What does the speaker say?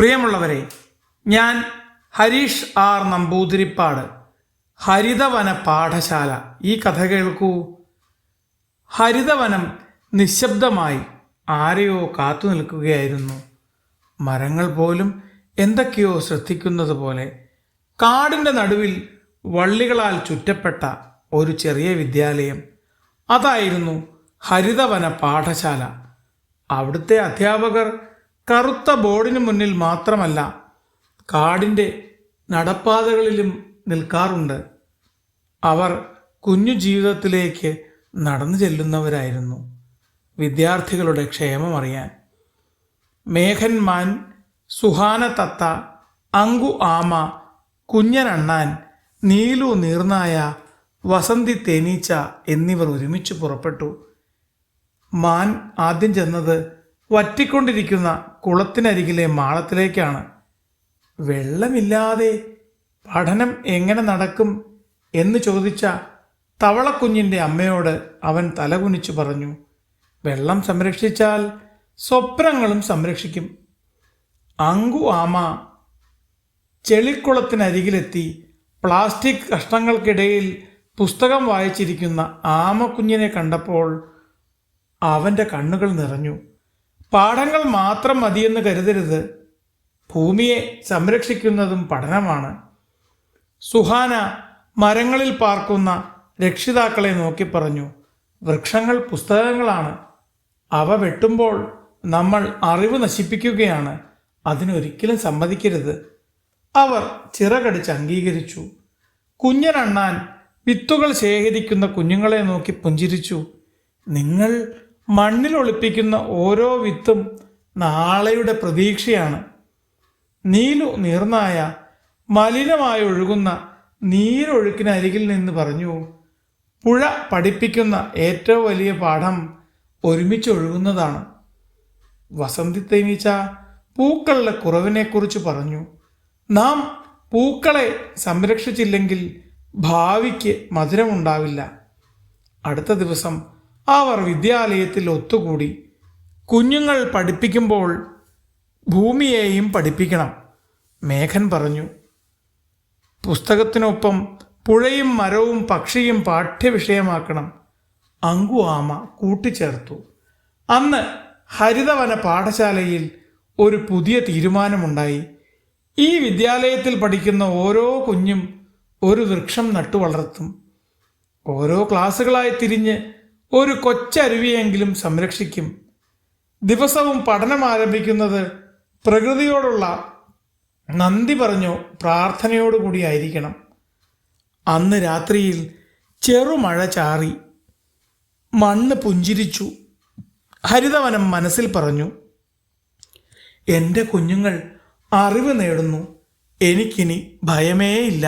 പ്രിയമുള്ളവരെ, ഞാൻ ഹരീഷ് ആർ നമ്പൂതിരിപ്പാട്. ഹരിതവന പാഠശാല. ഈ കഥ കേൾക്കൂ. ഹരിതവനം നിശബ്ദമായി ആരെയോ കാത്തു നിൽക്കുകയായിരുന്നു. മരങ്ങൾ പോലും എന്തൊക്കെയോ ശ്രദ്ധിക്കുന്നത് പോലെ. കാടിൻ്റെ നടുവിൽ വള്ളികളാൽ ചുറ്റപ്പെട്ട ഒരു ചെറിയ വിദ്യാലയം. അതായിരുന്നു ഹരിതവന പാഠശാല. അവിടുത്തെ അധ്യാപകർ കറുത്ത ബോർഡിന് മുന്നിൽ മാത്രമല്ല, കാടിൻ്റെ നടപ്പാതകളിലും നിൽക്കാറുണ്ട്. അവർ കുഞ്ഞു ജീവിതത്തിലേക്ക് നടന്നു ചെല്ലുന്നവരായിരുന്നു, വിദ്യാർത്ഥികളുടെ ക്ഷേമമറിയാൻ. മേഘൻ മാൻ, സുഹാന തത്ത, അങ്കു ആമ, കുഞ്ഞനണ്ണാൻ, നീലു നീർനായ, വസന്തി തേനീച്ച എന്നിവർ ഒരുമിച്ച് പുറപ്പെട്ടു. മാൻ ആദ്യം ചെന്നത് വറ്റിക്കൊണ്ടിരിക്കുന്ന കുളത്തിനരികിലെ മാളത്തിലേക്കാണ്. വെള്ളമില്ലാതെ പഠനം എങ്ങനെ നടക്കും എന്ന് ചോദിച്ച തവളക്കുഞ്ഞിൻ്റെ അമ്മയോട് അവൻ തലകുനിച്ചു പറഞ്ഞു, വെള്ളം സംരക്ഷിച്ചാൽ സ്വപ്നങ്ങളും സംരക്ഷിക്കും. അങ്കു ആമ ചെളിക്കുളത്തിനരികിലെത്തി പ്ലാസ്റ്റിക് കഷ്ണങ്ങൾക്കിടയിൽ പുസ്തകം വായിച്ചിരിക്കുന്ന ആമക്കുഞ്ഞിനെ കണ്ടപ്പോൾ അവൻ്റെ കണ്ണുകൾ നിറഞ്ഞു. പാഠങ്ങൾ മാത്രം മതിയെന്ന് കരുതരുത്, ഭൂമിയെ സംരക്ഷിക്കുന്നതും പഠനമാണ്. സുഹാന മരങ്ങളിൽ പാർക്കുന്ന രക്ഷിതാക്കളെ നോക്കി പറഞ്ഞു, വൃക്ഷങ്ങൾ പുസ്തകങ്ങളാണ്. അവ വെട്ടുമ്പോൾ നമ്മൾ അറിവ് നശിപ്പിക്കുകയാണ്. അതിനൊരിക്കലും സമ്മതിക്കരുത്. അവർ ചിറകടിച്ച് അംഗീകരിച്ചു. കുഞ്ഞനണ്ണാൻ വിത്തുകൾ ശേഖരിക്കുന്ന കുഞ്ഞുങ്ങളെ നോക്കി പുഞ്ചിരിച്ചു. നിങ്ങൾ മണ്ണിൽ ഒളിപ്പിക്കുന്ന ഓരോ വിത്തും നാളെയുടെ പ്രതീക്ഷയാണ്. നീലു നീർനായ മലിനമായി ഒഴുകുന്ന നീരൊഴുക്കിനരികിൽ നിന്ന് പറഞ്ഞു, പുഴ പഠിപ്പിക്കുന്ന ഏറ്റവും വലിയ പാഠം ഒരുമിച്ച് ഒഴുകുന്നതാണ്. വസന്തി തേനീച്ച പൂക്കളുടെ കുറവിനെക്കുറിച്ച് പറഞ്ഞു, നാം പൂക്കളെ സംരക്ഷിച്ചില്ലെങ്കിൽ ഭാവിക്ക് മധുരമുണ്ടാവില്ല. അടുത്ത ദിവസം അവർ വിദ്യാലയത്തിൽ ഒത്തുകൂടി. കുഞ്ഞുങ്ങൾ പഠിപ്പിക്കുമ്പോൾ ഭൂമിയെയും പഠിപ്പിക്കണം. മേഘൻ പറഞ്ഞു, പുസ്തകത്തിനൊപ്പം പുഴയും മരവും പക്ഷിയും പാഠ്യവിഷയമാക്കണം. അങ്കു ആമ കൂട്ടിച്ചേർത്തു. അന്ന് ഹരിതവന പാഠശാലയിൽ ഒരു പുതിയ തീരുമാനമുണ്ടായി. ഈ വിദ്യാലയത്തിൽ പഠിക്കുന്ന ഓരോ കുഞ്ഞും ഒരു വൃക്ഷം നട്ടുവളർത്തും. ഓരോ ക്ലാസ്സുകളായി തിരിഞ്ഞ് ഒരു കൊച്ചരുവിയെങ്കിലും സംരക്ഷിക്കും. ദിവസവും പഠനം ആരംഭിക്കുന്നത് പ്രകൃതിയോടുള്ള നന്ദി പറഞ്ഞോ പ്രാർത്ഥനയോടുകൂടിയായിരിക്കണം. അന്ന് രാത്രിയിൽ ചെറുമഴ ചാറി. മണ്ണ് പുഞ്ചിരിച്ചു. ഹരിതവനം മനസ്സിൽ പറഞ്ഞു, എൻ്റെ കുഞ്ഞുങ്ങൾ അറിവ് നേടുന്നു. എനിക്കിനി ഭയമേയില്ല.